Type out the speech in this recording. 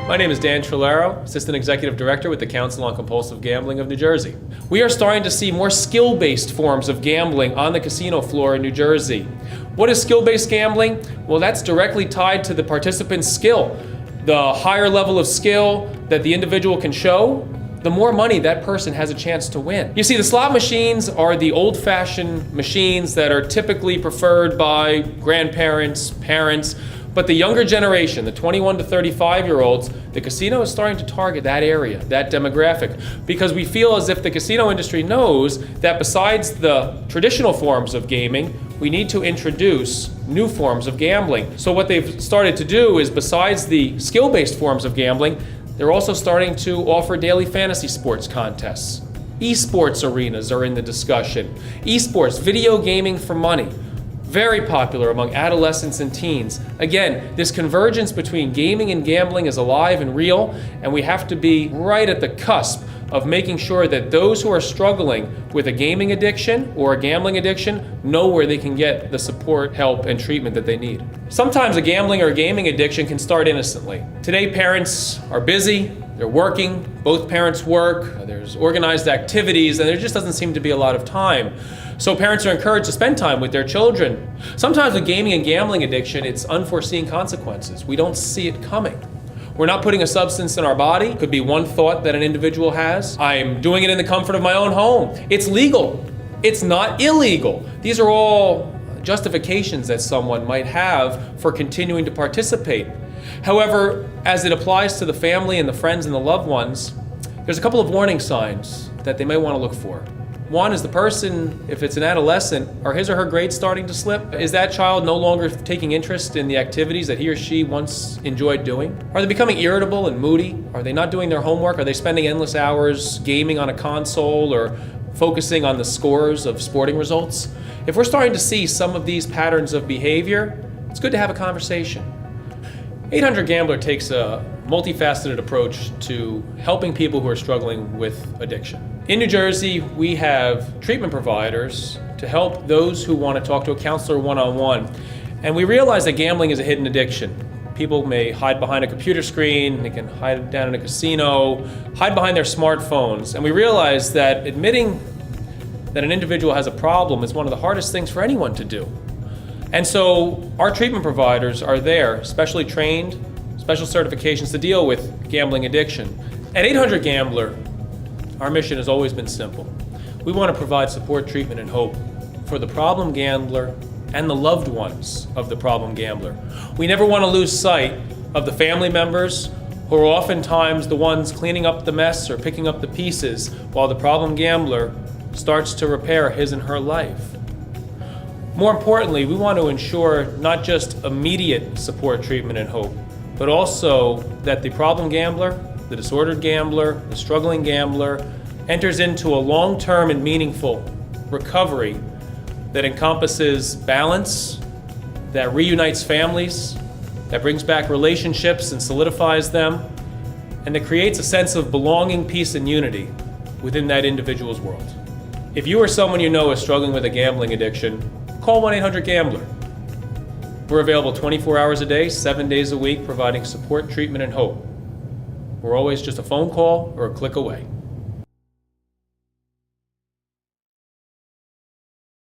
My name is Dan Trillero, Assistant Executive Director with the Council on Compulsive Gambling of New Jersey. We are starting to see more skill-based forms of gambling on the casino floor in New Jersey. What is skill-based gambling? Well, that's directly tied to the participant's skill. The higher level of skill that the individual can show, the more money that person has a chance to win. You see, the slot machines are the old-fashioned machines that are typically preferred by grandparents, parents, but the younger generation, the 21 to 35-year-olds, the casino is starting to target that area, that demographic, because we feel as if the casino industry knows that besides the traditional forms of gaming, we need to introduce new forms of gambling. So what they've started to do is, besides the skill-based forms of gambling, they're also starting to offer daily fantasy sports contests. Esports arenas are in the discussion. Esports, video gaming for money. Very popular among adolescents and teens. Again, this convergence between gaming and gambling is alive and real, and we have to be right at the cusp of making sure that those who are struggling with a gaming addiction or a gambling addiction know where they can get the support, help, and treatment that they need. Sometimes a gambling or gaming addiction can start innocently. Today, parents are busy, they're working, both parents work, there's organized activities, and there just doesn't seem to be a lot of time. So parents are encouraged to spend time with their children. Sometimes with gaming and gambling addiction, it's unforeseen consequences. We don't see it coming. We're not putting a substance in our body. It could be one thought that an individual has. I'm doing it in the comfort of my own home. It's legal. It's not illegal. These are all justifications that someone might have for continuing to participate. However, as it applies to the family and the friends and the loved ones, there's a couple of warning signs that they may want to look for. One is the person, if it's an adolescent, are his or her grades starting to slip? Is that child no longer taking interest in the activities that he or she once enjoyed doing? Are they becoming irritable and moody? Are they not doing their homework? Are they spending endless hours gaming on a console or focusing on the scores of sporting results? If we're starting to see some of these patterns of behavior, it's good to have a conversation. 800 Gambler takes a multifaceted approach to helping people who are struggling with addiction. In New Jersey, we have treatment providers to help those who want to talk to a counselor one-on-one. And we realize that gambling is a hidden addiction. People may hide behind a computer screen, they can hide down in a casino, hide behind their smartphones. And we realize that admitting that an individual has a problem is one of the hardest things for anyone to do. And so our treatment providers are there, specially trained, special certifications to deal with gambling addiction. At 800 Gambler, our mission has always been simple. We want to provide support, treatment, and hope for the problem gambler and the loved ones of the problem gambler. We never want to lose sight of the family members who are oftentimes the ones cleaning up the mess or picking up the pieces while the problem gambler starts to repair his and her life. More importantly, we want to ensure not just immediate support, treatment, and hope, but also that the problem gambler, the disordered gambler, the struggling gambler, enters into a long-term and meaningful recovery that encompasses balance, that reunites families, that brings back relationships and solidifies them, and that creates a sense of belonging, peace, and unity within that individual's world. If you or someone you know is struggling with a gambling addiction, call 1-800-GAMBLER. We're available 24 hours a day, 7 days a week, providing support, treatment, and hope. We're always just a phone call or a click away.